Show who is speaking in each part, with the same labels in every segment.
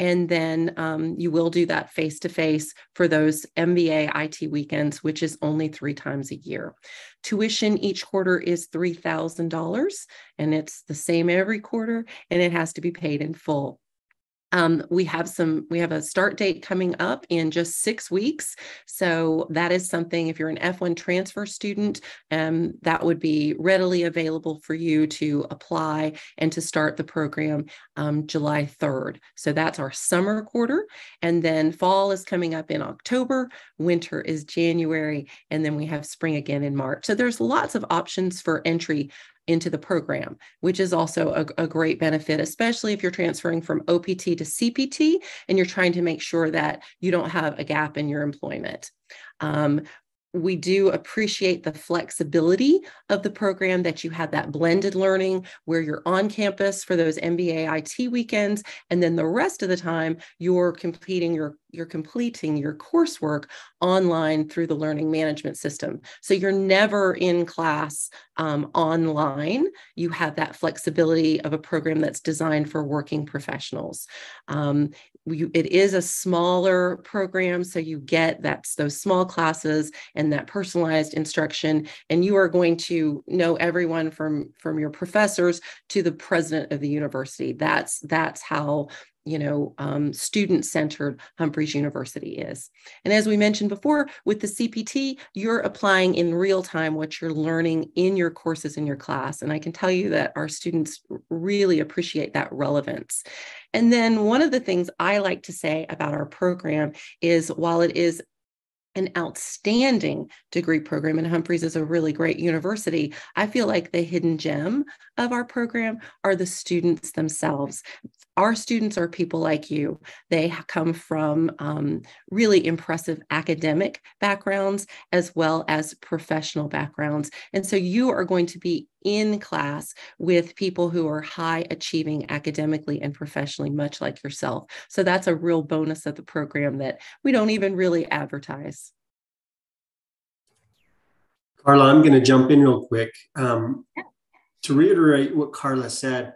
Speaker 1: And then you will do that face-to-face for those MBA IT weekends, which is only 3 times a year. Tuition each quarter is $3,000, and it's the same every quarter, and it has to be paid in full. We have a start date coming up in just 6 weeks. So that is something, if you're an F1 transfer student, that would be readily available for you to apply and to start the program July 3rd. So that's our summer quarter. And then fall is coming up in October, winter is January, and then we have spring again in March. So there's lots of options for entry into the program, which is also a great benefit, especially if you're transferring from OPT to CPT and you're trying to make sure that you don't have a gap in your employment. We do appreciate the flexibility of the program, that you have that blended learning where you're on campus for those MBA IT weekends, and then the rest of the time you're completing your coursework online through the learning management system. So you're never in class online. You have that flexibility of a program that's designed for working professionals. It is a smaller program, so you get those small classes and that personalized instruction, and you are going to know everyone from your professors to the president of the university. That's how student-centered Humphreys University is. And as we mentioned before, with the CPT, you're applying in real time what you're learning in your courses in your class. And I can tell you that our students really appreciate that relevance. And then one of the things I like to say about our program is, while it is an outstanding degree program, and Humphreys is a really great university, I feel like the hidden gem of our program are the students themselves. Our students are people like you. They come from really impressive academic backgrounds as well as professional backgrounds. And so you are going to be in class with people who are high achieving academically and professionally, much like yourself. So that's a real bonus of the program that we don't even really advertise.
Speaker 2: Carla, I'm going to jump in real quick. To reiterate what Carla said,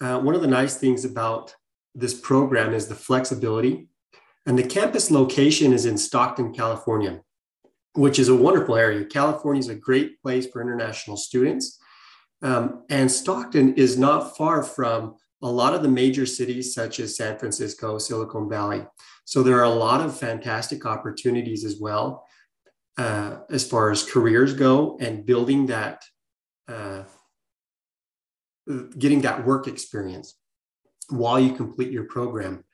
Speaker 2: one of the nice things about this program is the flexibility. And the campus location is in Stockton, California, which is a wonderful area. California is a great place for international students. And Stockton is not far from a lot of the major cities such as San Francisco, Silicon Valley. So there are a lot of fantastic opportunities as well, as far as careers go, and building that, getting that work experience while you complete your program.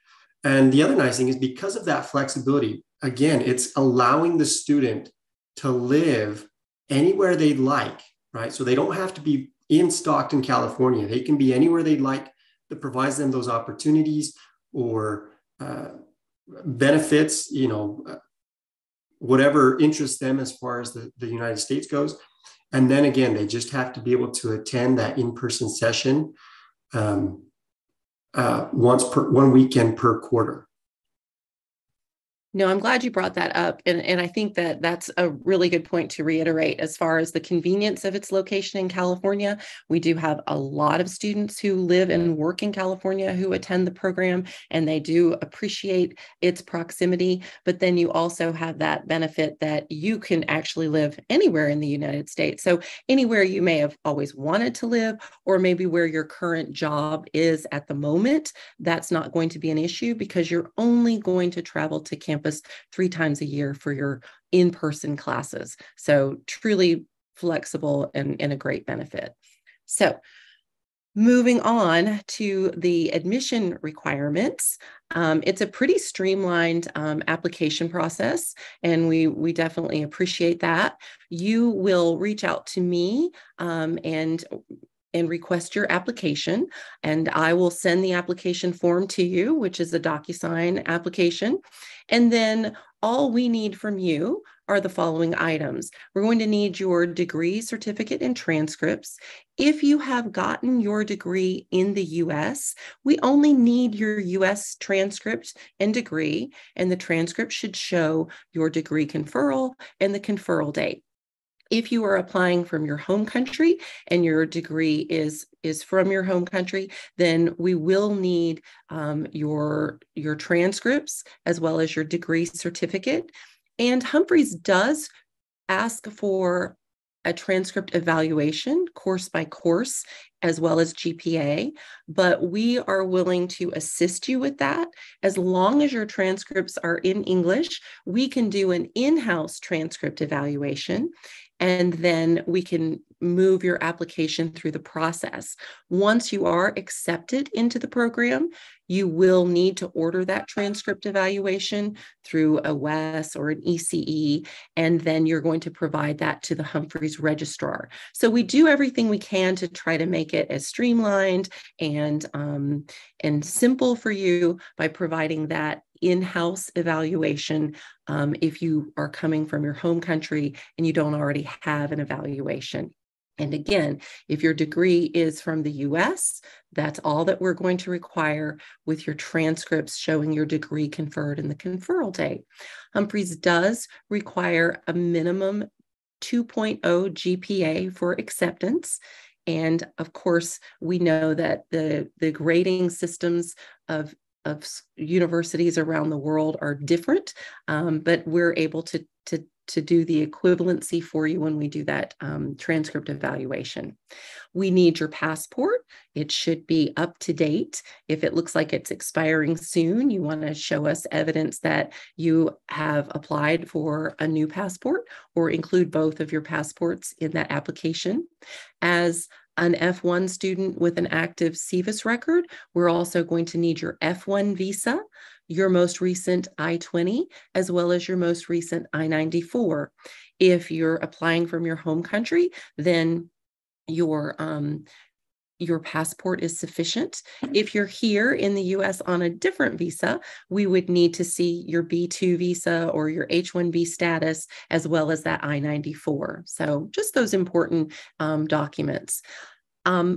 Speaker 2: And the other nice thing is, because of that flexibility, again, it's allowing the student to live anywhere they'd like, right? So they don't have to be in Stockton, California. They can be anywhere they'd like. That provides them those opportunities or benefits, whatever interests them as far as the United States goes. And then again, they just have to be able to attend that in-person session one weekend per quarter.
Speaker 1: No, I'm glad you brought that up. And I think that that's a really good point to reiterate as far as the convenience of its location in California. We do have a lot of students who live and work in California who attend the program, and they do appreciate its proximity. But then you also have that benefit that you can actually live anywhere in the United States. So anywhere you may have always wanted to live, or maybe where your current job is at the moment, that's not going to be an issue, because you're only going to travel to campus 3 times a year for your in-person classes. So truly flexible and a great benefit. So moving on to the admission requirements, it's a pretty streamlined application process, and we definitely appreciate that. You will reach out to me and request your application, and I will send the application form to you, which is a DocuSign application. And then all we need from you are the following items. We're going to need your degree, certificate, and transcripts. If you have gotten your degree in the US, we only need your US transcript and degree, and the transcript should show your degree conferral and the conferral date. If you are applying from your home country and your degree is from your home country, then we will need your transcripts as well as your degree certificate. And Humphreys does ask for a transcript evaluation course by course, as well as GPA, but we are willing to assist you with that. As long as your transcripts are in English, we can do an in-house transcript evaluation, and then we can move your application through the process. Once you are accepted into the program, you will need to order that transcript evaluation through a WES or an ECE, and then you're going to provide that to the Humphreys registrar. So we do everything we can to try to make it as streamlined and simple for you by providing that in-house evaluation if you are coming from your home country and you don't already have an evaluation. And again, if your degree is from the US, that's all that we're going to require with your transcripts showing your degree conferred in the conferral date. Humphreys does require a minimum 2.0 GPA for acceptance. And of course, we know that the grading systems of universities around the world are different, but we're able to do the equivalency for you when we do that transcript evaluation. We need your passport. It should be up to date. If it looks like it's expiring soon, you want to show us evidence that you have applied for a new passport, or include both of your passports in that application. As an F1 student with an active CVIS record, we're also going to need your F1 visa, your most recent I-20, as well as your most recent I-94. If you're applying from your home country, then your passport is sufficient. If you're here in the US on a different visa, we would need to see your B2 visa or your H-1B status, as well as that I-94. So just those important documents.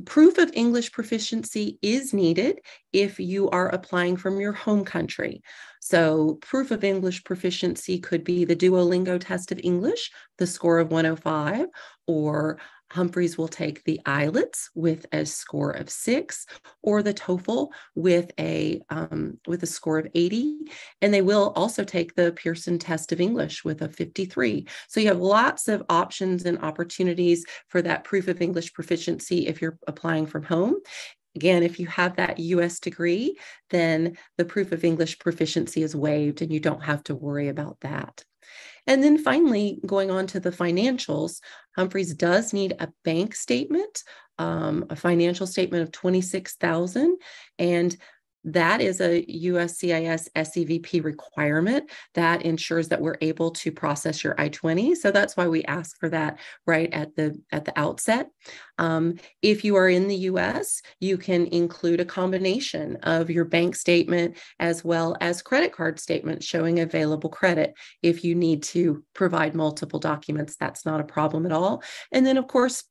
Speaker 1: Proof of English proficiency is needed if you are applying from your home country. So proof of English proficiency could be the Duolingo test of English, the score of 105, or Humphreys will take the IELTS with a score of 6, or the TOEFL with a score of 80, and they will also take the Pearson test of English with a 53. So you have lots of options and opportunities for that proof of English proficiency if you're applying from home. Again, if you have that US degree, then the proof of English proficiency is waived and you don't have to worry about that. And then finally, going on to the financials, Humphreys does need a bank statement, a financial statement of $26,000, and that is a USCIS SEVP requirement that ensures that we're able to process your I-20. So that's why we ask for that right at the outset. If you are in the US, you can include a combination of your bank statement as well as credit card statements showing available credit. If you need to provide multiple documents, that's not a problem at all. And then, of course,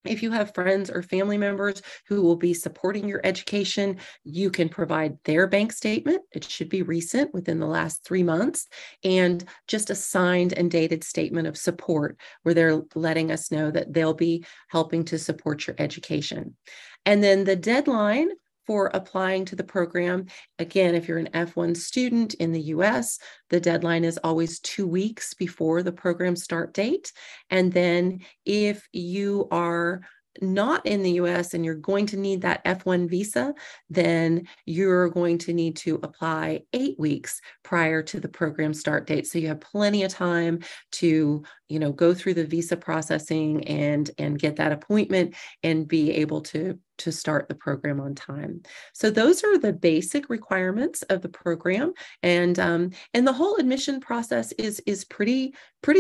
Speaker 1: if you have friends or family members who will be supporting your education, you can provide their bank statement. It should be recent, within the last 3 months, and just a signed and dated statement of support where they're letting us know that they'll be helping to support your education. And then the deadline for applying to the program, again, if you're an F1 student in the US, the deadline is always 2 weeks before the program start date. And then if you are not in the US and you're going to need that F1 visa, then you're going to need to apply 8 weeks prior to the program start date. So you have plenty of time to, go through the visa processing and get that appointment and be able to start the program on time. So those are the basic requirements of the program, and the whole admission process is pretty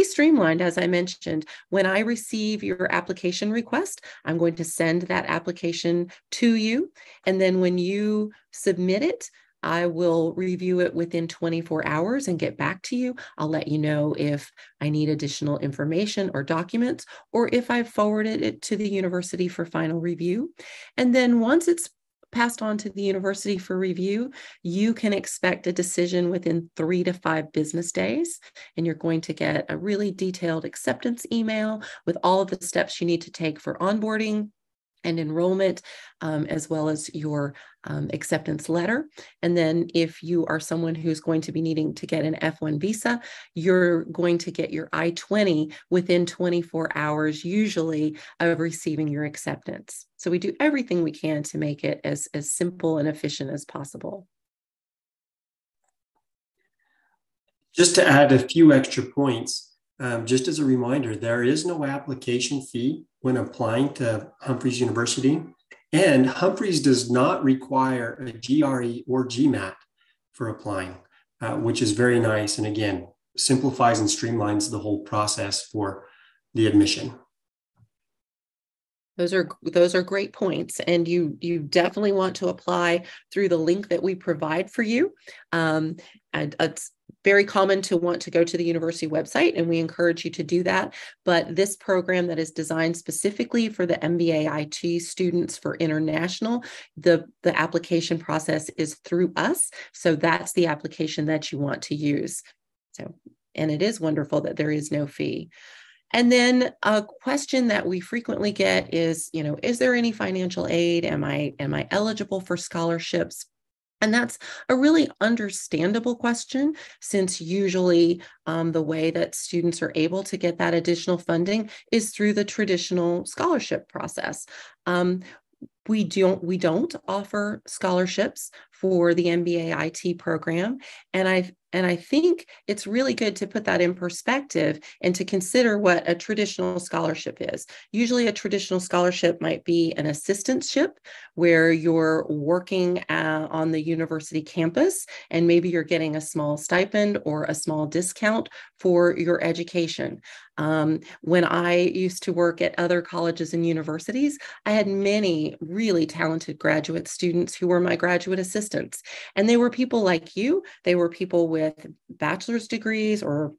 Speaker 1: streamlined. As I mentioned, when I receive your application request, I'm going to send that application to you, and then when you submit it, I will review it within 24 hours and get back to you. I'll let you know if I need additional information or documents, or if I've forwarded it to the university for final review. And then once it's passed on to the university for review, you can expect a decision within 3 to 5 business days. And you're going to get a really detailed acceptance email with all of the steps you need to take for onboarding and enrollment, as well as your acceptance letter. And then if you are someone who's going to be needing to get an F1 visa, you're going to get your I-20 within 24 hours, usually, of receiving your acceptance. So we do everything we can to make it as simple and efficient as possible.
Speaker 2: Just to add a few extra points, just as a reminder, there is no application fee when applying to Humphreys University, and Humphreys does not require a GRE or GMAT for applying, which is very nice. And again, simplifies and streamlines the whole process for the admission.
Speaker 1: Those are great points, and you definitely want to apply through the link that we provide for you. And it's very common to want to go to the university website, and we encourage you to do that. But this program that is designed specifically for the MBA IT students for international, the application process is through us. So that's the application that you want to use. So, and it is wonderful that there is no fee. And then a question that we frequently get is, is there any financial aid? Am I eligible for scholarships? And that's a really understandable question, since usually the way that students are able to get that additional funding is through the traditional scholarship process. We don't offer scholarships for the MBA IT program, and I think it's really good to put that in perspective and to consider what a traditional scholarship is. Usually a traditional scholarship might be an assistantship where you're working on the university campus, and maybe you're getting a small stipend or a small discount for your education. When I used to work at other colleges and universities, I had many really talented graduate students who were my graduate assistants. And they were people like you. They were people with bachelor's degrees or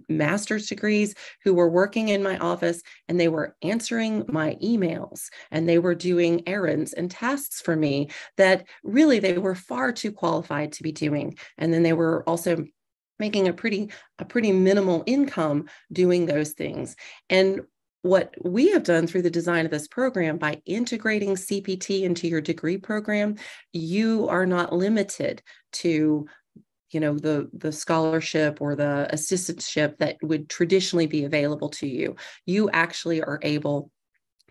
Speaker 1: master's degrees who were working in my office, and they were answering my emails, and they were doing errands and tasks for me that really they were far too qualified to be doing. And then they were also making a pretty minimal income doing those things. And what we have done through the design of this program, by integrating CPT into your degree program, you are not limited to the scholarship or the assistantship that would traditionally be available to you. You actually are able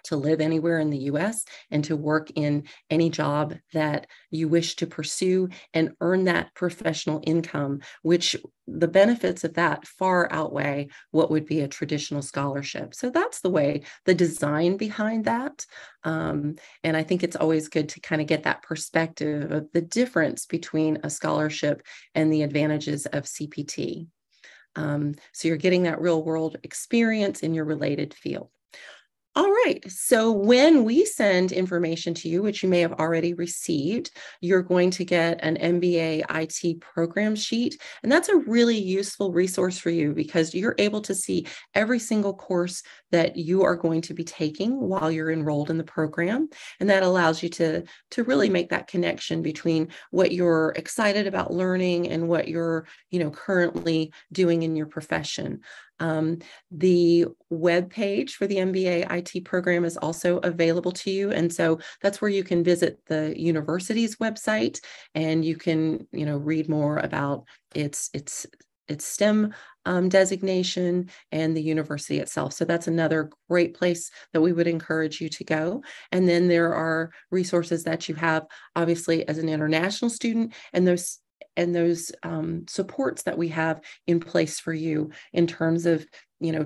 Speaker 1: to live anywhere in the US and to work in any job that you wish to pursue and earn that professional income, which the benefits of that far outweigh what would be a traditional scholarship. So that's the design behind that. And I think it's always good to kind of get that perspective of the difference between a scholarship and the advantages of CPT. So you're getting that real world experience in your related field. All right, so when we send information to you, which you may have already received, you're going to get an MBA IT program sheet. And that's a really useful resource for you, because you're able to see every single course that you are going to be taking while you're enrolled in the program. And that allows you to really make that connection between what you're excited about learning and what you're currently doing in your profession. The web page for the MBA IT program is also available to you. And so that's where you can visit the university's website, and you can, read more about its STEM designation and the university itself. So that's another great place that we would encourage you to go. And then there are resources that you have, obviously, as an international student, and those supports that we have in place for you in terms of,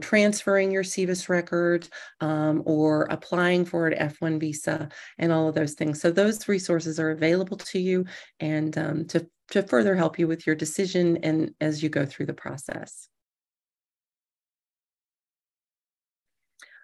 Speaker 1: transferring your CVIS record or applying for an F1 visa and all of those things. So those resources are available to you, and to further help you with your decision and as you go through the process.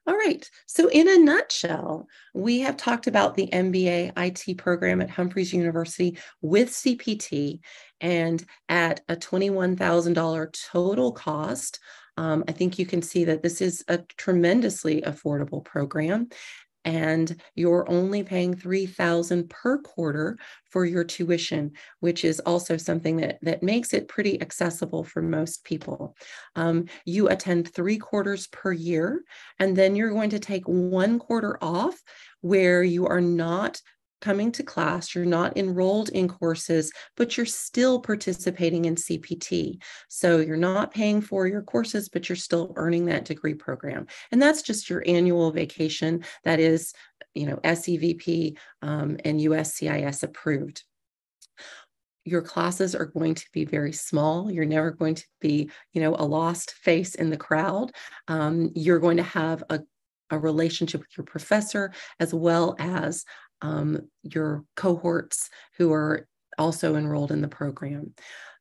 Speaker 1: All right, so in a nutshell, we have talked about the MBA IT program at Humphreys University with CPT, and at a $21,000 total cost. I think you can see that this is a tremendously affordable program. and you're only paying $3,000 per quarter for your tuition, which is also something that makes it pretty accessible for most people. You attend 3 quarters per year, and then you're going to take 1 quarter off where you are not coming to class, you're not enrolled in courses, but you're still participating in CPT. So you're not paying for your courses, but you're still earning that degree program. And that's just your annual vacation that is, SEVP and USCIS approved. Your classes are going to be very small. You're never going to be, a lost face in the crowd. You're going to have a relationship with your professor as well as your cohorts who are also enrolled in the program.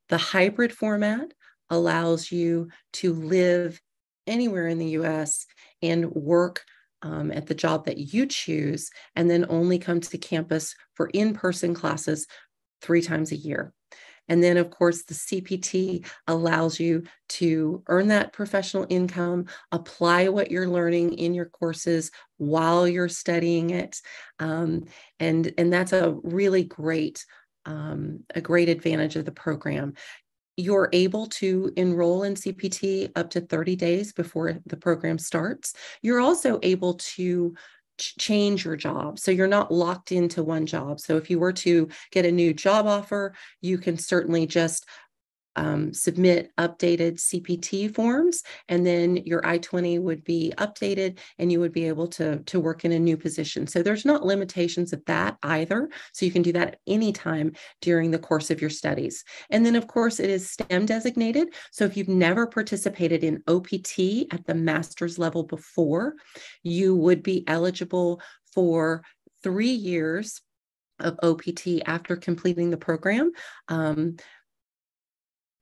Speaker 1: The hybrid format allows you to live anywhere in the US and work at the job that you choose, and then only come to campus for in-person classes 3 times a year. And then, of course, the CPT allows you to earn that professional income, apply what you're learning in your courses while you're studying it. And that's a really great advantage of the program. You're able to enroll in CPT up to 30 days before the program starts. You're also able to change your job. So you're not locked into one job. So if you were to get a new job offer, you can certainly just submit updated CPT forms, and then your I-20 would be updated and you would be able to work in a new position. So there's not limitations of that either. So you can do that at any time during the course of your studies. And then, of course, it is STEM designated. So if you've never participated in OPT at the master's level before, you would be eligible for 3 years of OPT after completing the program.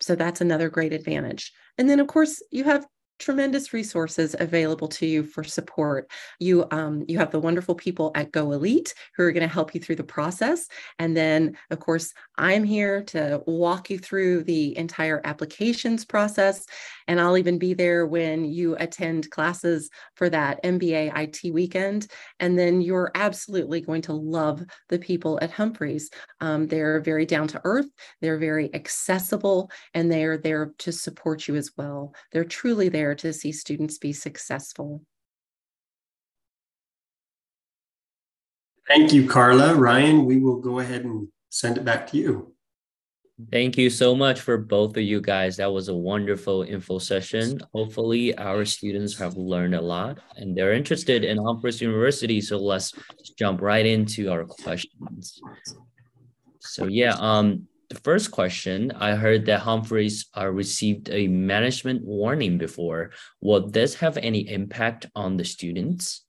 Speaker 1: So that's another great advantage. And then, of course, you have tremendous resources available to you for support. You have the wonderful people at GoElite who are going to help you through the process. And then, of course, I'm here to walk you through the entire applications process. And I'll even be there when you attend classes for that MBA IT weekend. And then you're absolutely going to love the people at Humphreys. They're very down to earth. They're very accessible, and they're there to support you as well. They're truly there to see students be successful.
Speaker 2: Thank you, Carla. Ryan, we will go ahead and send it back to you.
Speaker 3: Thank you so much for both of you guys. That was a wonderful info session. Hopefully our students have learned a lot and they're interested in Humphreys University. So let's jump right into our questions. So the first question, I heard that Humphreys received a management warning before. Will this have any impact on the students?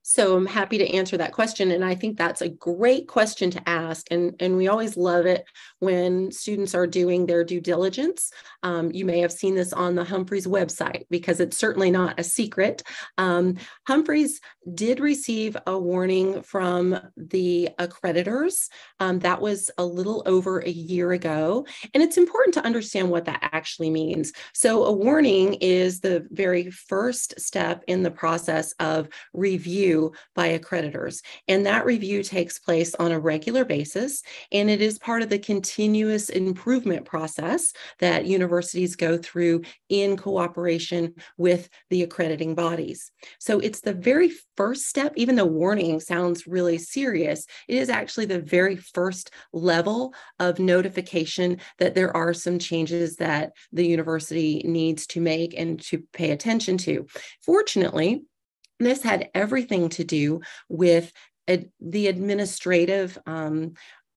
Speaker 1: So I'm happy to answer that question. And I think that's a great question to ask. And we always love it when students are doing their due diligence. You may have seen this on the Humphreys website because it's certainly not a secret. Humphreys did receive a warning from the accreditors. That was a little over a year ago. And it's important to understand what that actually means. So a warning is the very first step in the process of review by accreditors. And that review takes place on a regular basis. And it is part of the continuous improvement process that universities go through in cooperation with the accrediting bodies. So it's the very first step, even though warning sounds really serious, it is actually the very first level of notification that there are some changes that the university needs to make and to pay attention to. Fortunately, this had everything to do with the administrative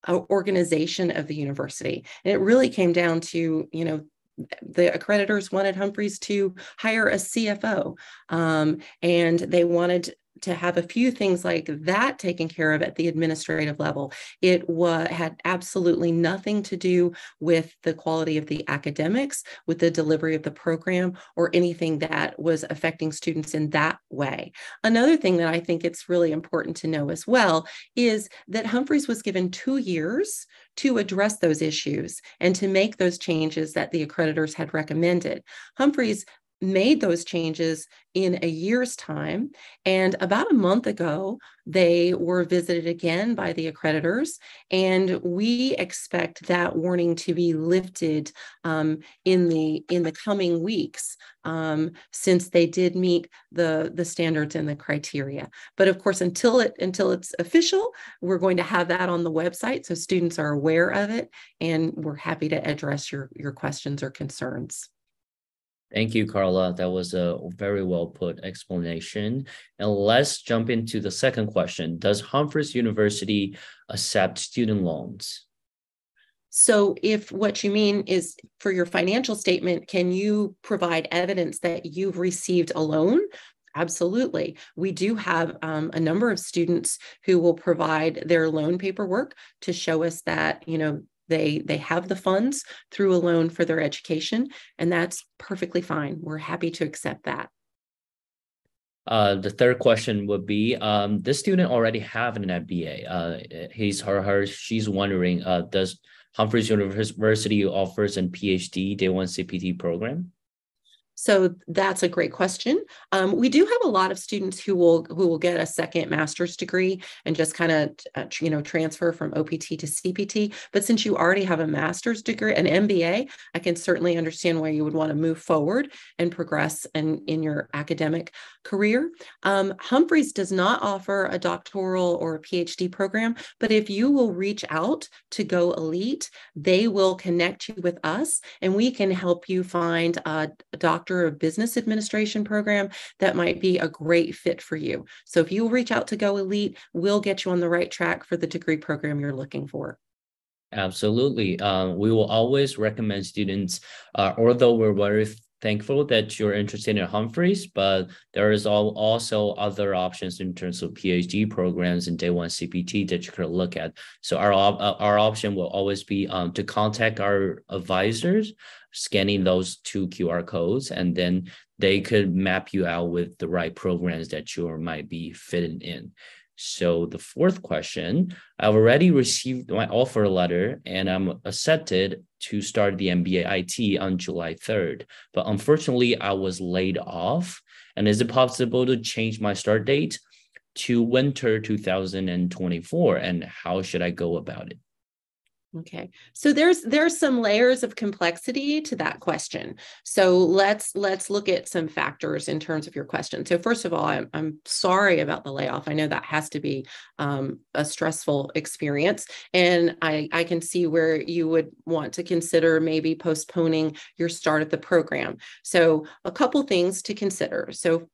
Speaker 1: organization of the university. And it really came down to, the accreditors wanted Humphreys to hire a CFO, and they wanted to have a few things like that taken care of at the administrative level. It had absolutely nothing to do with the quality of the academics, with the delivery of the program, or anything that was affecting students in that way. Another thing that I think it's really important to know as well is that Humphreys was given 2 years to address those issues and to make those changes that the accreditors had recommended. Humphreys made those changes in a year's time. And about a month ago, they were visited again by the accreditors. And we expect that warning to be lifted in the coming weeks, since they did meet the standards and the criteria. But of course, until it's official, we're going to have that on the website so students are aware of it. And we're happy to address your questions or concerns.
Speaker 3: Thank you, Carla. That was a very well put explanation. And let's jump into the second question. Does Humphreys University accept student loans?
Speaker 1: So if what you mean is for your financial statement, can you provide evidence that you've received a loan? Absolutely. We do have a number of students who will provide their loan paperwork to show us that, they have the funds through a loan for their education, and that's perfectly fine. We're happy to accept that.
Speaker 3: The third question would be, this student already have an MBA. She's wondering, does Humphreys University offers a PhD Day 1 CPT program?
Speaker 1: So that's a great question. We do have a lot of students who will get a second master's degree and just kind of transfer from OPT to CPT. But since you already have a master's degree, an MBA, I can certainly understand why you would want to move forward and progress in your academic career. Humphreys does not offer a doctoral or a PhD program, but if you will reach out to GoElite, they will connect you with us, and we can help you find a Doctor of Business Administration program that might be a great fit for you. So if you reach out to GoElite, we'll get you on the right track for the degree program you're looking for.
Speaker 3: Absolutely. We will always recommend students, although we're very thankful that you're interested in Humphreys, but there is also other options in terms of PhD programs and Day 1 CPT that you could look at. So our option will always be to contact our advisors, scanning those 2 QR codes, and then they could map you out with the right programs that you might be fitting in. So the fourth question, I've already received my offer letter and I'm accepted to start the MBA IT on July 3rd. But unfortunately, I was laid off. And is it possible to change my start date to winter 2024? And how should I go about it?
Speaker 1: Okay, so there's some layers of complexity to that question. So let's look at some factors in terms of your question. So first of all, I'm sorry about the layoff. I know that has to be a stressful experience, and I can see where you would want to consider maybe postponing your start at the program. So a couple things to consider. So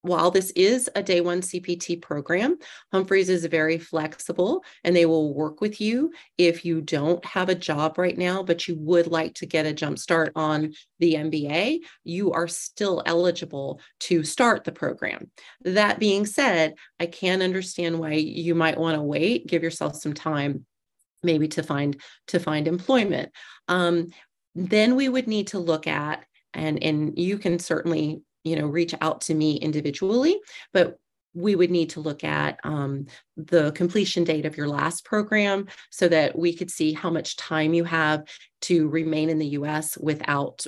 Speaker 1: while this is a Day 1 CPT program, Humphreys is very flexible, and they will work with you if you don't have a job right now, but you would like to get a jump start on the MBA. You are still eligible to start the program. That being said, I can understand why you might want to wait, give yourself some time maybe to find employment. Then we would need to look at, and you can certainly reach out to me individually, but we would need to look at the completion date of your last program so that we could see how much time you have to remain in the U.S. without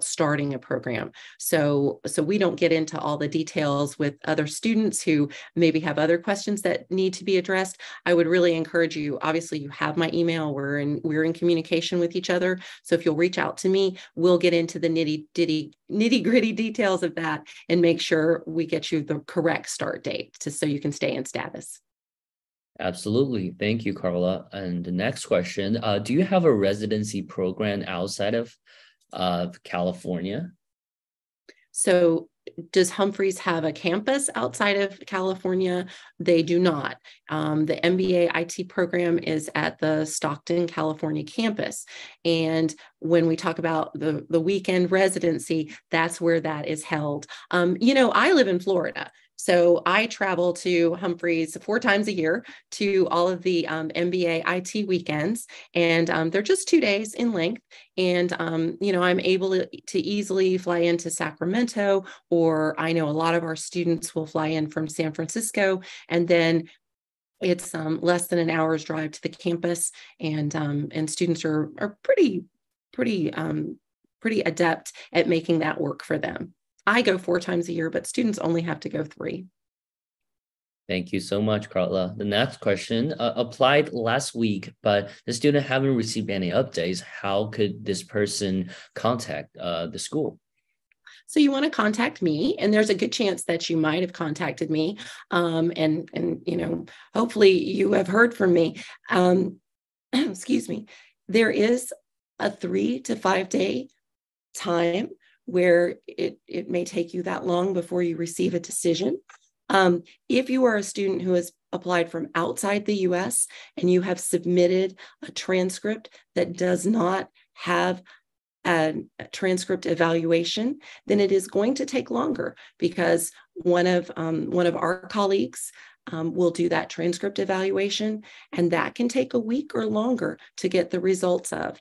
Speaker 1: starting a program. So we don't get into all the details with other students who maybe have other questions that need to be addressed. I would really encourage you, obviously you have my email, we're in communication with each other. So if you'll reach out to me, we'll get into the nitty gritty details of that and make sure we get you the correct start date so you can stay in status.
Speaker 3: Absolutely. Thank you, Carla. And the next question, do you have a residency program outside of California?
Speaker 1: So does Humphreys have a campus outside of California? They do not. The MBA IT program is at the Stockton, California campus. And when we talk about the weekend residency, that's where that is held. I live in Florida. So I travel to Humphreys 4 times a year to all of the MBA IT weekends, and they're just 2 days in length. And, I'm able to easily fly into Sacramento, or I know a lot of our students will fly in from San Francisco, and then it's less than an hour's drive to the campus, and students are pretty adept at making that work for them. I go 4 times a year, but students only have to go 3.
Speaker 3: Thank you so much, Carla. The next question, applied last week, but the student haven't received any updates. How could this person contact the school?
Speaker 1: So you want to contact me, and there's a good chance that you might have contacted me. And hopefully you have heard from me. Excuse me. There is a 3 to 5 day time where it may take you that long before you receive a decision. If you are a student who has applied from outside the US and you have submitted a transcript that does not have a transcript evaluation, then it is going to take longer, because one of our colleagues will do that transcript evaluation, and that can take a week or longer to get the results of.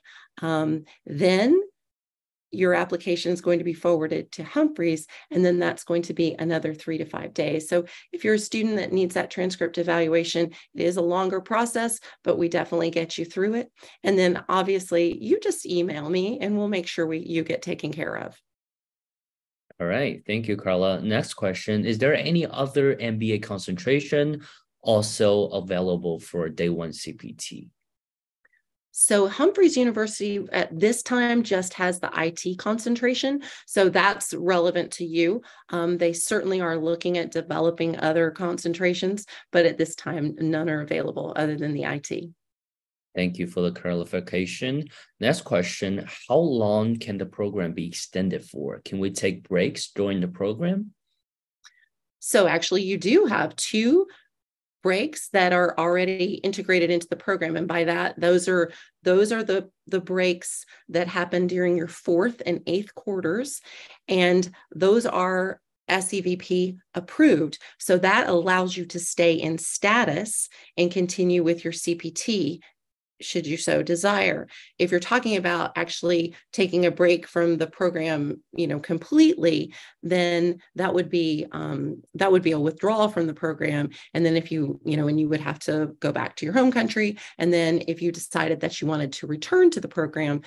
Speaker 1: Then your application is going to be forwarded to Humphreys, and then that's going to be another 3 to 5 days. So if you're a student that needs that transcript evaluation, it is a longer process, but we definitely get you through it. And then obviously you just email me and we'll make sure you get taken care of.
Speaker 3: All right. Thank you, Carla. Next question. Is there any other MBA concentration also available for day 1 CPT?
Speaker 1: So Humphreys University at this time just has the IT concentration. So that's relevant to you. They certainly are looking at developing other concentrations, but at this time, none are available other than the IT.
Speaker 3: Thank you for the clarification. Next question, how long can the program be extended for? Can we take breaks during the program?
Speaker 1: So actually you do have 2 breaks that are already integrated into the program. And by that, those are the breaks that happen during your 4th and 8th quarters. And those are SEVP approved. So that allows you to stay in status and continue with your CPT, should you so desire. If you're talking about actually taking a break from the program, completely, then that would be a withdrawal from the program. And then if you would have to go back to your home country. And then if you decided that you wanted to return to the program,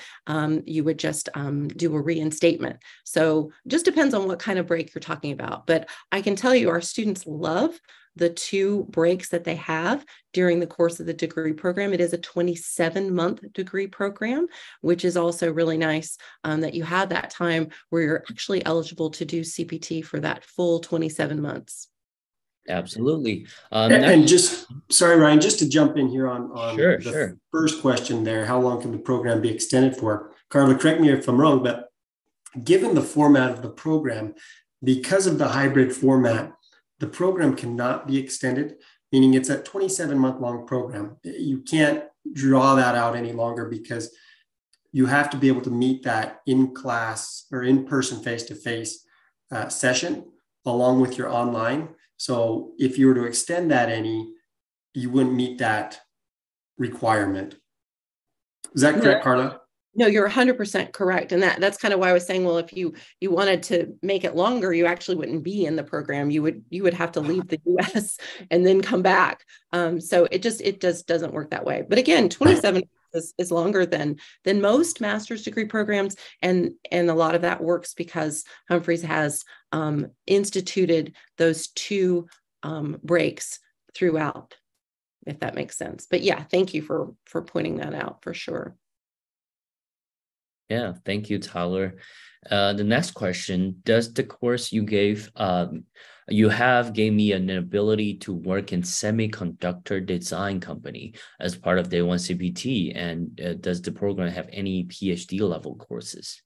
Speaker 1: you would just do a reinstatement. So just depends on what kind of break you're talking about. But I can tell you our students love the 2 breaks that they have during the course of the degree program. It is a 27-month degree program, which is also really nice that you have that time where you're actually eligible to do CPT for that full 27 months.
Speaker 3: Absolutely.
Speaker 2: And sorry, Ryan, just to jump in here on
Speaker 3: Sure.
Speaker 2: First question there, how long can the program be extended for? Carla, correct me if I'm wrong, but given the format of the program, because of the hybrid format, the program cannot be extended, meaning it's a 27-month long program. You can't draw that out any longer because you have to be able to meet that in class or in person face-to-face session along with your online. So if you were to extend that you wouldn't meet that requirement. Is that correct, Carla?
Speaker 1: No, you're 100% correct. And that's kind of why I was saying, well, if you wanted to make it longer, you actually wouldn't be in the program. You would have to leave the US and then come back. So it just doesn't work that way. But again, 27 is longer than most master's degree programs. And a lot of that works because Humphreys has instituted those 2 breaks throughout, if that makes sense. But yeah, thank you for pointing that out for sure.
Speaker 3: Yeah, thank you, Tyler. The next question, does the course you gave me an ability to work in semiconductor design company as part of day 1 CPT? And does the program have any PhD level courses?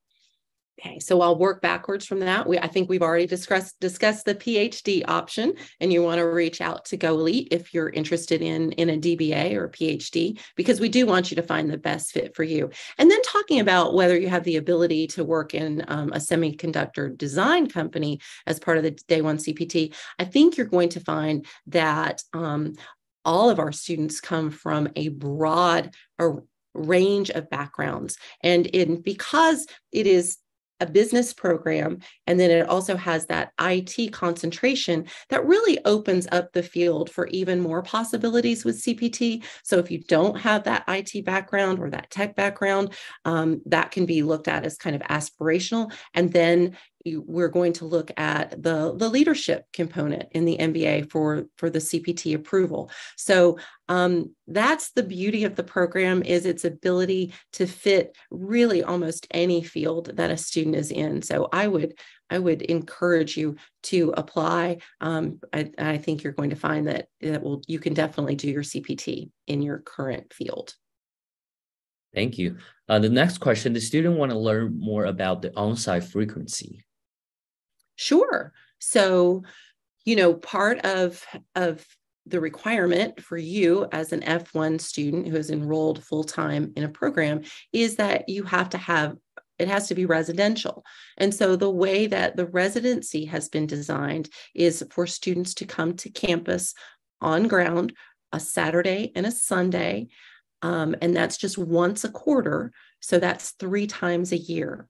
Speaker 3: Okay, so I'll work backwards from that. I think we've already discussed the PhD option, and you want to reach out to GoElite if you're interested in a DBA or a PhD, because we do want you to find the best fit for you. And then talking about whether you have the ability to work in a semiconductor design company as part of the day 1 CPT, I think you're going to find that all of our students come from a broad range of backgrounds. And because it is a business program, and then it also has that IT concentration that really opens up the field for even more possibilities with CPT. So if you don't have that IT background or that tech background, that can be looked at as kind of aspirational. And then
Speaker 1: we're going to look at the leadership component in the MBA for the CPT approval. So that's the beauty of the program, is its ability to fit really almost any field that a student is in. So I would encourage you to apply. I think you're going to find that you can definitely do your CPT in your current field.
Speaker 3: Thank you. The next question, the student want to learn more about the on-site frequency.
Speaker 1: Sure. So, part of the requirement for you as an F1 student who is enrolled full-time in a program is that it has to be residential. And so the way that the residency has been designed is for students to come to campus on ground a Saturday and a Sunday. And that's just once a quarter. So that's 3 times a year.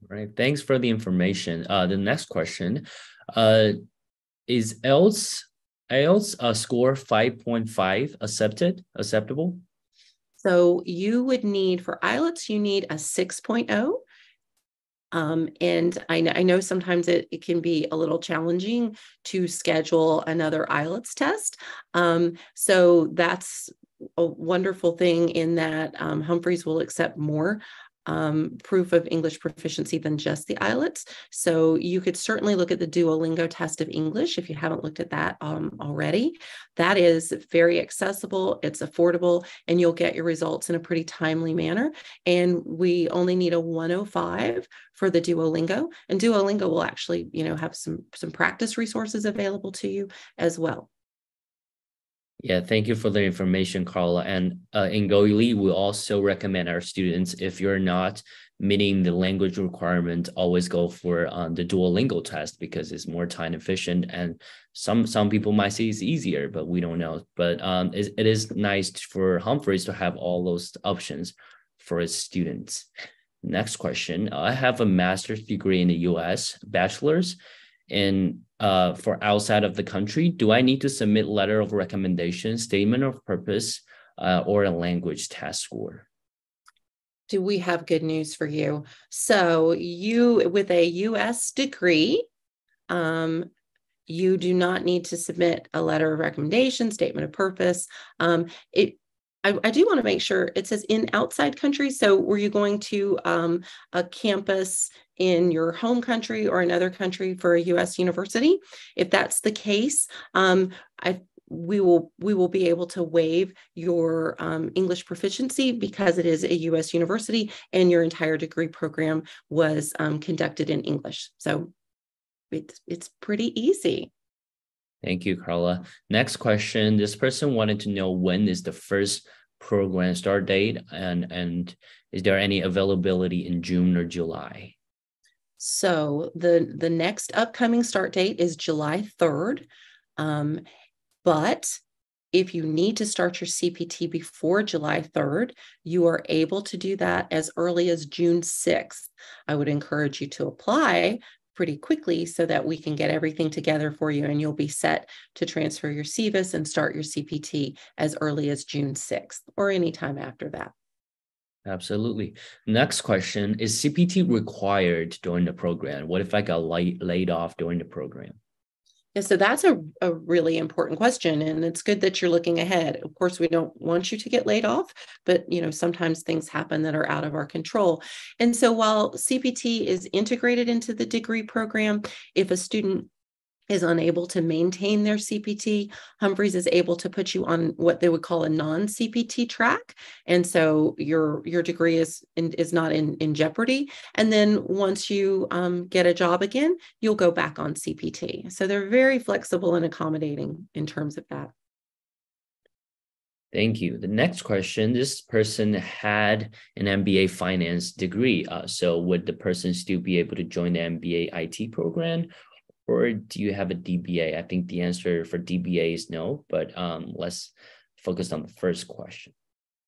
Speaker 3: Right. Thanks for the information. The next question, is IELTS score 5.5 acceptable?
Speaker 1: So you would need, for IELTS, you need a 6.0. And I know sometimes it can be a little challenging to schedule another IELTS test. So that's a wonderful thing in that Humphreys will accept more proof of English proficiency than just the IELTS. So you could certainly look at the Duolingo test of English if you haven't looked at that already. That is very accessible, it's affordable, and you'll get your results in a pretty timely manner. And we only need a 105 for the Duolingo, and Duolingo will actually, have some practice resources available to you as well.
Speaker 3: Yeah, thank you for the information, Carla. And in GoElite, we also recommend our students, if you're not meeting the language requirement, always go for the Duolingo test, because it's more time efficient. And some people might say it's easier, but we don't know. But it is nice for Humphreys to have all those options for its students. Next question. I have a master's degree in the US, bachelor's. For outside of the country, do I need to submit letter of recommendation, statement of purpose, or a language test score?
Speaker 1: Do we have good news for you? So you, with a US degree, you do not need to submit a letter of recommendation, statement of purpose. I do want to make sure it says in outside countries. So were you going to a campus in your home country or another country for a U.S. university? If that's the case, we will be able to waive your English proficiency because it is a U.S. university and your entire degree program was conducted in English. So it's pretty easy.
Speaker 3: Thank you, Carla. Next question. This person wanted to know, when is the first program start date, and is there any availability in June or July?
Speaker 1: So the next upcoming start date is July 3rd. But if you need to start your CPT before July 3rd, you are able to do that as early as June 6th. I would encourage you to apply pretty quickly so that we can get everything together for you, and you'll be set to transfer your CVIS and start your CPT as early as June 6th or anytime after that.
Speaker 3: Absolutely. Next question, is CPT required during the program? What if I got laid off during the program?
Speaker 1: Yeah, so that's a really important question, and it's good that you're looking ahead. Of course, we don't want you to get laid off, but sometimes things happen that are out of our control. And so while CPT is integrated into the degree program, if a student is unable to maintain their CPT, Humphreys is able to put you on what they would call a non-CPT track. And so your degree is not in jeopardy. And then once you get a job again, you'll go back on CPT. So they're very flexible and accommodating in terms of that.
Speaker 3: Thank you. The next question, this person had an MBA finance degree. So would the person still be able to join the MBA IT program? Or do you have a DBA? I think the answer for DBA is no, but let's focus on the first question.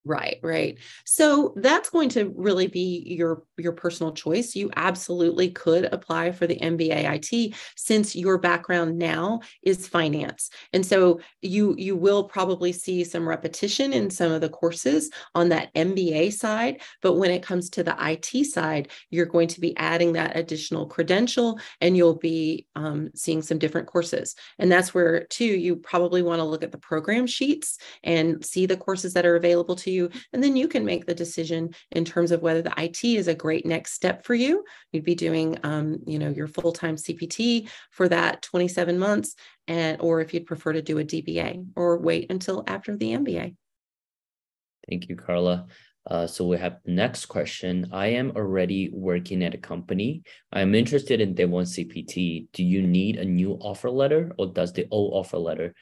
Speaker 1: Right, right. So that's going to really be your personal choice. You absolutely could apply for the MBA IT since your background now is finance. And so you will probably see some repetition in some of the courses on that MBA side, but when it comes to the IT side, you're going to be adding that additional credential and you'll be seeing some different courses. And that's where too, you probably want to look at the program sheets and see the courses that are available to you. And then you can make the decision in terms of whether the IT is a great next step for you. You'd be doing, your full-time CPT for that 27 months, or if you'd prefer to do a DBA or wait until after the MBA.
Speaker 3: Thank you, Carla. So we have the next question. I am already working at a company. I'm interested in day one CPT. Do you need a new offer letter, or does the old offer letter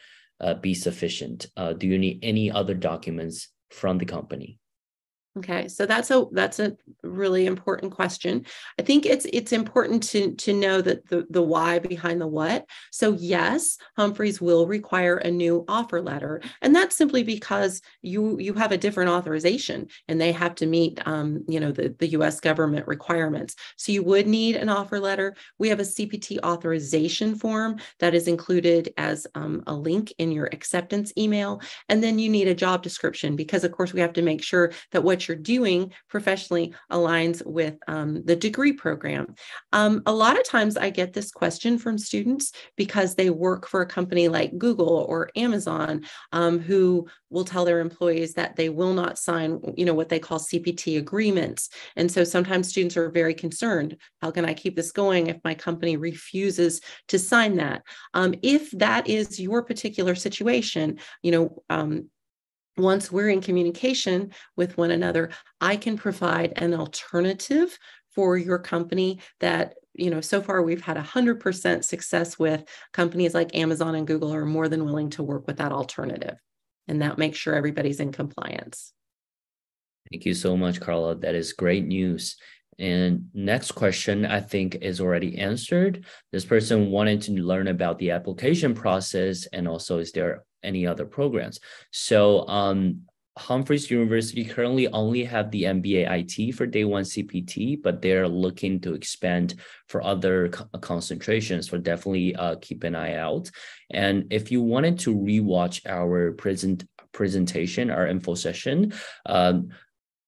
Speaker 3: be sufficient? Do you need any other documents from the company?
Speaker 1: Okay, so that's a really important question. I think it's important to know that the why behind the what. So yes, Humphreys will require a new offer letter, and that's simply because you have a different authorization, and they have to meet the U.S. government requirements. So you would need an offer letter. We have a CPT authorization form that is included as a link in your acceptance email, and then you need a job description because, of course, we have to make sure that what you're doing professionally aligns with the degree program. A lot of times I get this question from students because they work for a company like Google or Amazon, who will tell their employees that they will not sign, what they call CPT agreements. And so sometimes students are very concerned. How can I keep this going if my company refuses to sign that? If that is your particular situation, once we're in communication with one another, I can provide an alternative for your company that, so far we've had 100% success with. Companies like Amazon and Google are more than willing to work with that alternative. And that makes sure everybody's in compliance.
Speaker 3: Thank you so much, Carla. That is great news. And next question, I think, is already answered. This person wanted to learn about the application process and also is there any other programs. So Humphreys University currently only have the MBA IT for day one CPT, but they're looking to expand for other concentrations. So definitely keep an eye out. And if you wanted to rewatch our presentation, our info session,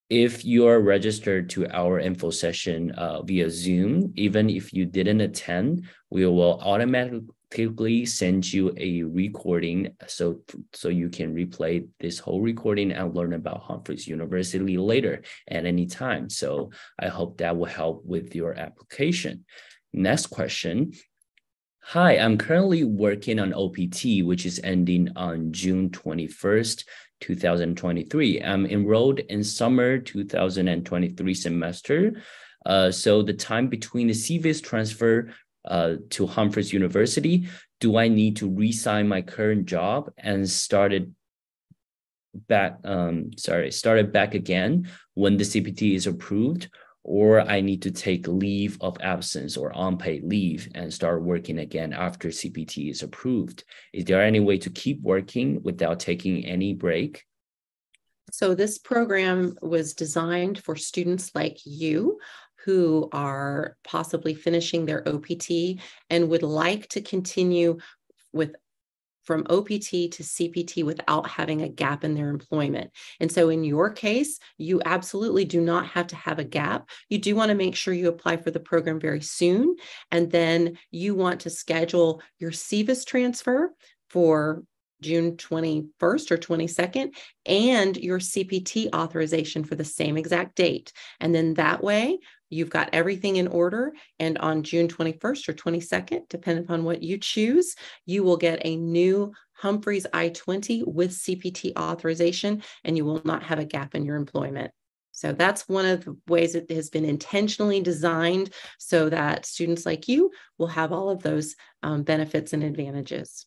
Speaker 3: if you are registered to our info session via Zoom, even if you didn't attend, we will automatically send you a recording so you can replay this whole recording and learn about Humphreys University later at any time. So I hope that will help with your application. Next question. Hi, I'm currently working on OPT, which is ending on June 21st, 2023. I'm enrolled in summer 2023 semester. So the time between the CVIS transfer to Humphreys University, do I need to re-sign my current job and started back again when the CPT is approved, or I need to take leave of absence or unpaid leave and start working again after CPT is approved? Is there any way to keep working without taking any break?
Speaker 1: So this program was designed for students like you who are possibly finishing their OPT and would like to continue from OPT to CPT without having a gap in their employment. And so in your case, you absolutely do not have to have a gap. You do want to make sure you apply for the program very soon. And then you want to schedule your CVIS transfer for June 21st or 22nd and your CPT authorization for the same exact date. And then that way, you've got everything in order. And on June 21st or 22nd, depending upon what you choose, you will get a new Humphreys I-20 with CPT authorization, and you will not have a gap in your employment. So that's one of the ways it has been intentionally designed so that students like you will have all of those benefits and advantages.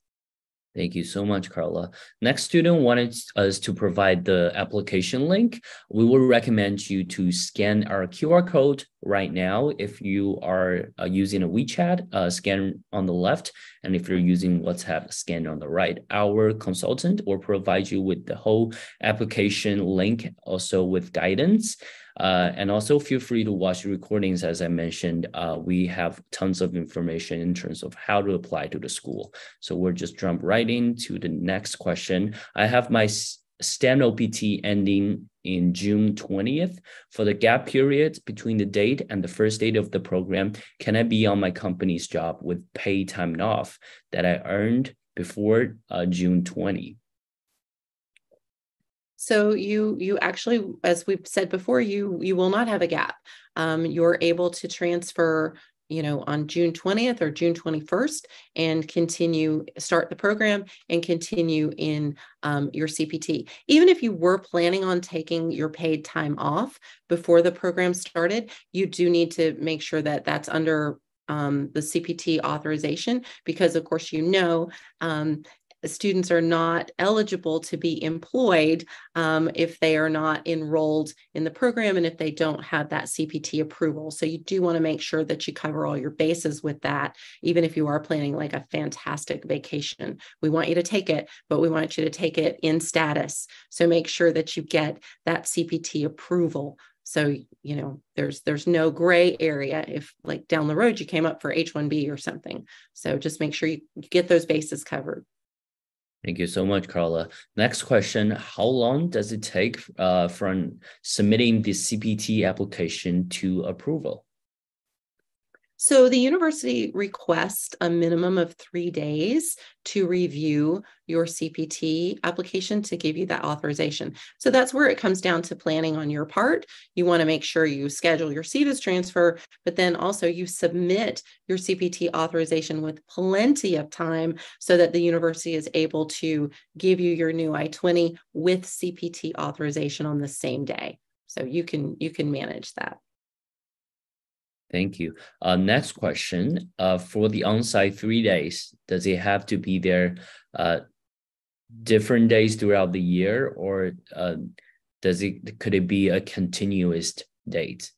Speaker 3: Thank you so much, Carla. Next student wanted us to provide the application link. We will recommend you to scan our QR code right now. If you are using a WeChat, scan on the left. And if you're using WhatsApp, scan on the right. Our consultant will provide you with the whole application link, also with guidance. And also feel free to watch the recordings. As I mentioned, we have tons of information in terms of how to apply to the school. So we'll just jump right into the next question. I have my STEM OPT ending in June 20th. For the gap period between the date and the first date of the program, can I be on my company's job with paid time off that I earned before June 20?
Speaker 1: So you actually, as we've said before, you will not have a gap. You're able to transfer, on June 20th or June 21st and start the program and continue in your CPT. Even if you were planning on taking your paid time off before the program started, you do need to make sure that that's under the CPT authorization, because of course, students are not eligible to be employed if they are not enrolled in the program and if they don't have that CPT approval. So you do want to make sure that you cover all your bases with that, even if you are planning like a fantastic vacation. We want you to take it, but we want you to take it in status. So make sure that you get that CPT approval. So, there's no gray area if like down the road you came up for H-1B or something. So just make sure you get those bases covered.
Speaker 3: Thank you so much, Carla. Next question, how long does it take from submitting the CPT application to approval?
Speaker 1: So the university requests a minimum of 3 days to review your CPT application to give you that authorization. So that's where it comes down to planning on your part. You want to make sure you schedule your CETUS transfer, but then also you submit your CPT authorization with plenty of time so that the university is able to give you your new I-20 with CPT authorization on the same day. So you can manage that.
Speaker 3: Thank you. Next question, for the on-site 3 days, does it have to be there different days throughout the year, or could it be a continuous date?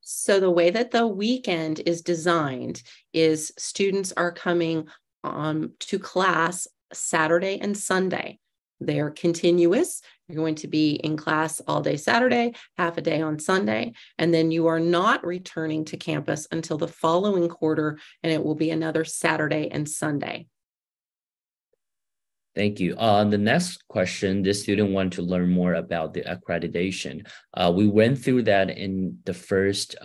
Speaker 1: So the way that the weekend is designed is students are coming to class Saturday and Sunday. They're continuous. You're going to be in class all day Saturday, half a day on Sunday, and then you are not returning to campus until the following quarter, and it will be another Saturday and Sunday.
Speaker 3: Thank you. The next question, this student wanted to learn more about the accreditation. We went through that in the first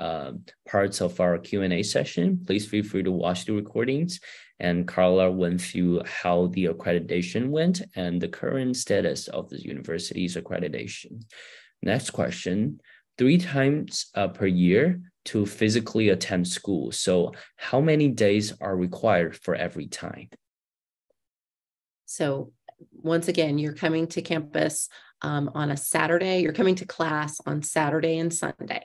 Speaker 3: parts of our Q&A session. Please feel free to watch the recordings. And Carla went through how the accreditation went and the current status of the university's accreditation. Next question, 3 times per year to physically attend school. So how many days are required for every time?
Speaker 1: So once again, you're coming to campus on a Saturday. You're coming to class on Saturday and Sunday.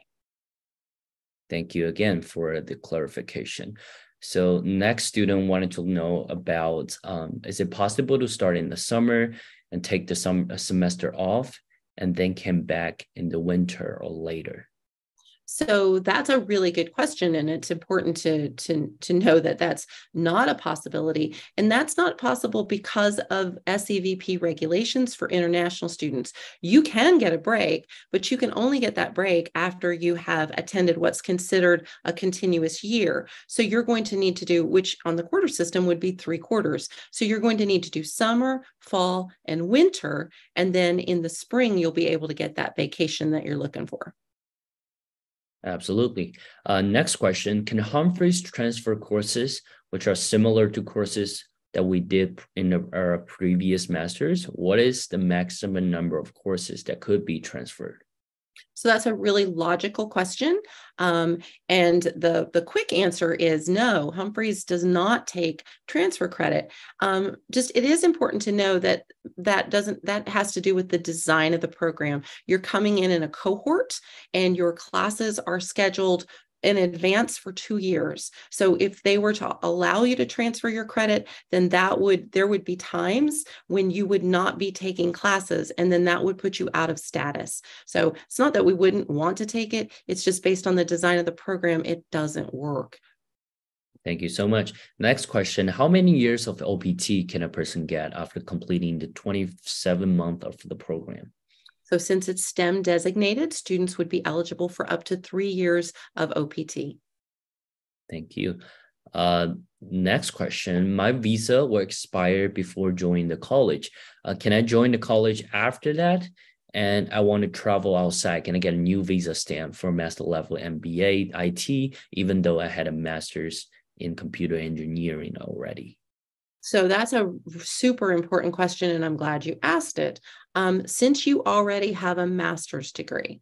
Speaker 3: Thank you again for the clarification. So next student wanted to know about, is it possible to start in the summer and take the semester off and then come back in the winter or later?
Speaker 1: So that's a really good question, and it's important to know that that's not a possibility, and that's not possible because of SEVP regulations for international students. You can get a break, but you can only get that break after you have attended what's considered a continuous year. So you're going to need to do, which on the quarter system would be 3 quarters. So you're going to need to do summer, fall, and winter, and then in the spring, you'll be able to get that vacation that you're looking for.
Speaker 3: Absolutely. Next question, can Humphreys transfer courses which are similar to courses that we did in our previous masters? What is the maximum number of courses that could be transferred?
Speaker 1: So that's a really logical question. And the quick answer is no, Humphreys does not take transfer credit. It is important to know that has to do with the design of the program. You're coming in a cohort and your classes are scheduled in advance for 2 years. So if they were to allow you to transfer your credit, then there would be times when you would not be taking classes, and then that would put you out of status. So it's not that we wouldn't want to take it. It's just based on the design of the program, it doesn't work.
Speaker 3: Thank you so much. Next question. How many years of OPT can a person get after completing the 27 month of the program?
Speaker 1: So since it's STEM designated, students would be eligible for up to 3 years of OPT.
Speaker 3: Thank you. Next question. My visa will expire before joining the college. Can I join the college after that? And I want to travel outside. Can I get a new visa stamp for master level MBA IT, even though I had a master's in computer engineering already?
Speaker 1: So that's a super important question, and I'm glad you asked it. Since you already have a master's degree,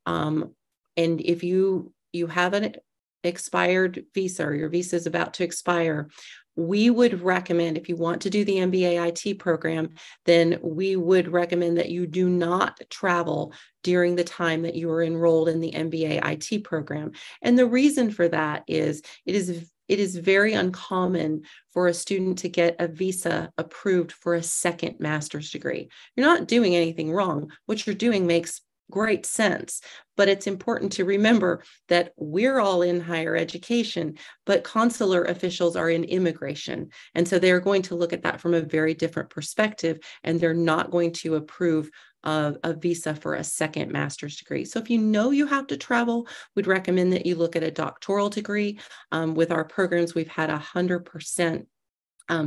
Speaker 1: and if you have an expired visa, or your visa is about to expire, we would recommend, if you want to do the MBA IT program, then we would recommend that you do not travel during the time that you are enrolled in the MBA IT program. And the reason for that is it is very uncommon for a student to get a visa approved for a second master's degree. You're not doing anything wrong. What you're doing makes great sense, but it's important to remember that we're all in higher education, but consular officials are in immigration. And so they're going to look at that from a very different perspective, and they're not going to approve a visa for a second master's degree. So if you know you have to travel, we'd recommend that you look at a doctoral degree. With our programs, we've had 100%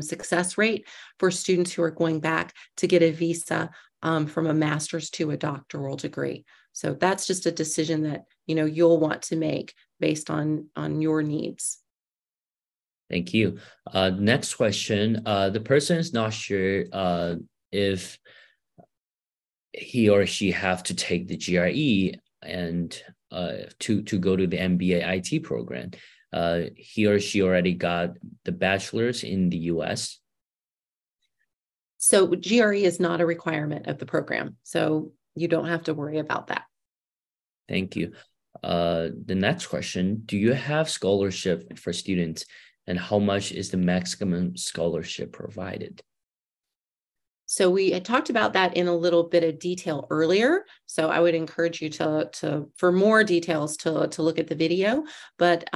Speaker 1: success rate for students who are going back to get a visa from a master's to a doctoral degree. So that's just a decision that you'll want to make based on your needs.
Speaker 3: Thank you. Next question. The person is not sure if he or she have to take the GRE and to go to the MBA IT program. He or she already got the bachelor's in the US.
Speaker 1: So GRE is not a requirement of the program, so you don't have to worry about that.
Speaker 3: Thank you. The next question, do you have scholarship for students, and how much is the maximum scholarship provided?
Speaker 1: So we had talked about that in a little bit of detail earlier. So I would encourage you to for more details to look at the video, but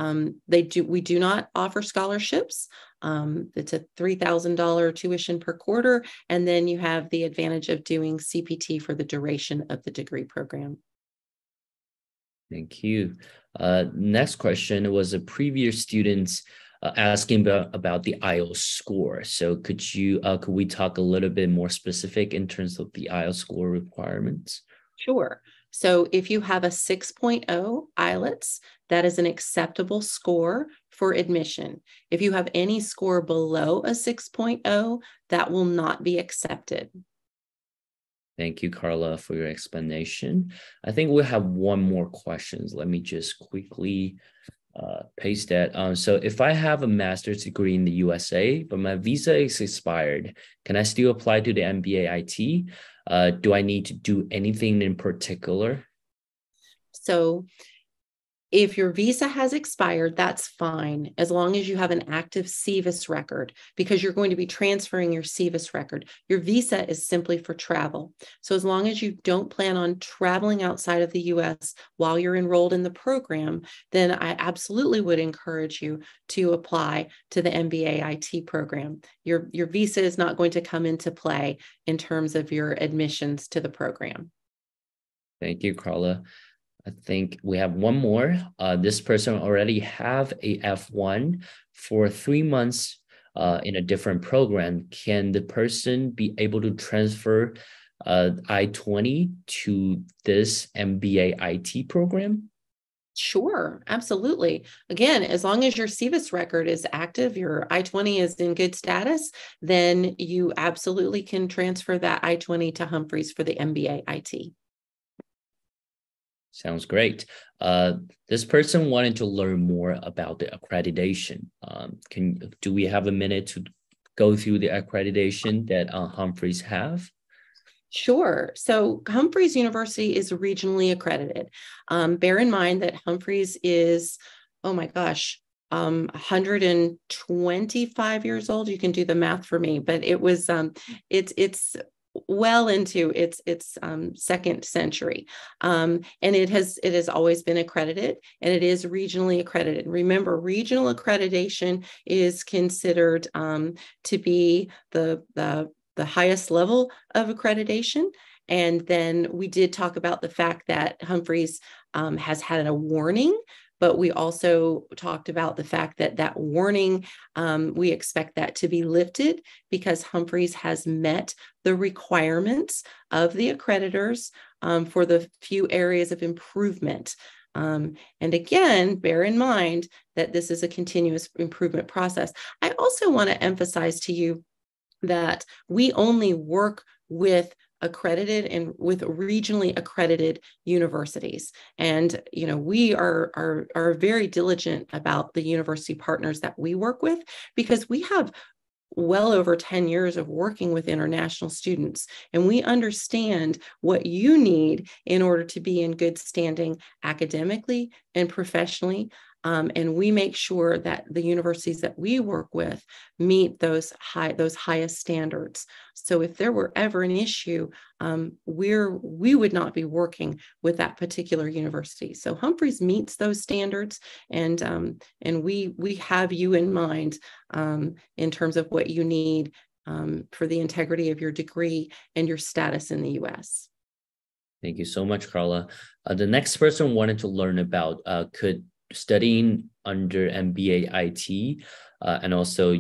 Speaker 1: we do not offer scholarships. It's a $3,000 tuition per quarter. And then you have the advantage of doing CPT for the duration of the degree program.
Speaker 3: Thank you. Next question was a previous student's asking about the IELTS score. So could we talk a little bit more specific in terms of the IELTS score requirements?
Speaker 1: Sure. So if you have a 6.0 IELTS, that is an acceptable score for admission. If you have any score below a 6.0, that will not be accepted.
Speaker 3: Thank you, Carla, for your explanation. I think we'll have one more question. Let me just quickly paste that. So if I have a master's degree in the USA, but my visa is expired, can I still apply to the MBA IT? Do I need to do anything in particular?
Speaker 1: So if your visa has expired, that's fine, as long as you have an active SEVIS record, because you're going to be transferring your SEVIS record. Your visa is simply for travel. So as long as you don't plan on traveling outside of the US while you're enrolled in the program, then I absolutely would encourage you to apply to the MBA IT program. Your visa is not going to come into play in terms of your admissions to the program.
Speaker 3: Thank you, Carla. I think we have one more. This person already have a F1 for 3 months in a different program. Can the person be able to transfer I-20 to this MBA IT program?
Speaker 1: Sure, absolutely. Again, as long as your SEVIS record is active, your I-20 is in good status, then you absolutely can transfer that I-20 to Humphreys for the MBA IT.
Speaker 3: Sounds great. This person wanted to learn more about the accreditation. Do we have a minute to go through the accreditation that Humphreys have?
Speaker 1: Sure. So Humphreys University is regionally accredited. Bear in mind that Humphreys is, oh my gosh, 125 years old. You can do the math for me, but it was it's well into its second century, and it has always been accredited, and it is regionally accredited. Remember, regional accreditation is considered to be the highest level of accreditation. And then we did talk about the fact that Humphreys has had a warning, but we also talked about the fact that that warning, we expect that to be lifted because Humphreys has met the requirements of the accreditors for the few areas of improvement. And again, bear in mind that this is a continuous improvement process. I also want to emphasize to you that we only work with accredited and with regionally accredited universities. And, you know, we are very diligent about the university partners that we work with because we have well over 10 years of working with international students, and we understand what you need in order to be in good standing academically and professionally. And we make sure that the universities that we work with meet those highest standards. So if there were ever an issue, we would not be working with that particular university. So Humphreys meets those standards, and we have you in mind in terms of what you need for the integrity of your degree and your status in the U.S.
Speaker 3: Thank you so much, Carla. The next person wanted to learn about could studying under MBA IT and also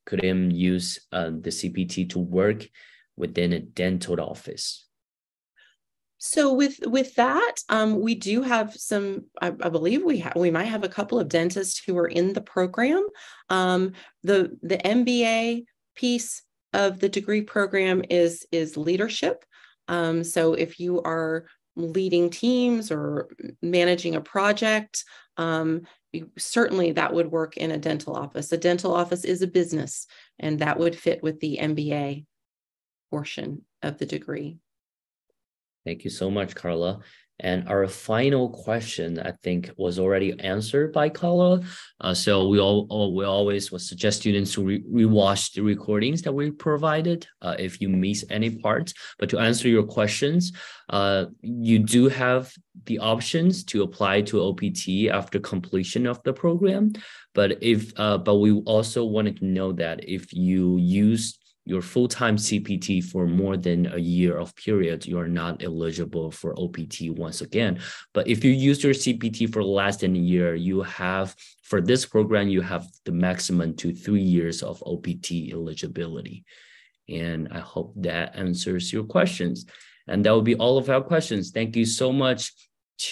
Speaker 3: could him use the CPT to work within a dental office.
Speaker 1: So with that, we do have some. I believe we might have a couple of dentists who are in the program. The MBA piece of the degree program is leadership. So if you are leading teams or managing a project, certainly that would work in a dental office. A dental office is a business, and that would fit with the MBA portion of the degree.
Speaker 3: Thank you so much, Carla. And our final question, I think, was already answered by Carla. So we always would suggest students to rewatch the recordings that we provided if you miss any parts. But to answer your questions, you do have the options to apply to OPT after completion of the program. But we also wanted to know that if you use your full-time CPT for more than a year of period, you are not eligible for OPT once again. But if you use your CPT for less than a year, for this program, you have the maximum to 3 years of OPT eligibility. And I hope that answers your questions. And that will be all of our questions. Thank you so much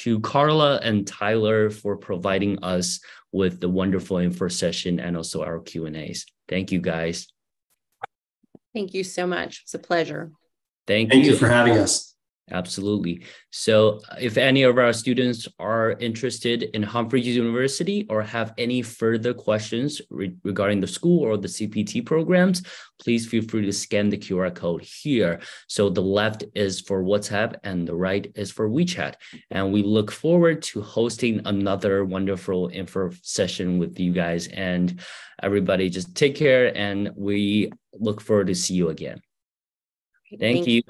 Speaker 3: to Carla and Tyler for providing us with the wonderful info session and also our Q&As. Thank you, guys.
Speaker 1: Thank you so much. It's a pleasure.
Speaker 3: Thank
Speaker 2: you for having us.
Speaker 3: Absolutely. So if any of our students are interested in Humphreys University or have any further questions regarding the school or the CPT programs, please feel free to scan the QR code here. So the left is for WhatsApp and the right is for WeChat. And we look forward to hosting another wonderful info session with you guys. And everybody just take care, and we look forward to see you again. Thank you.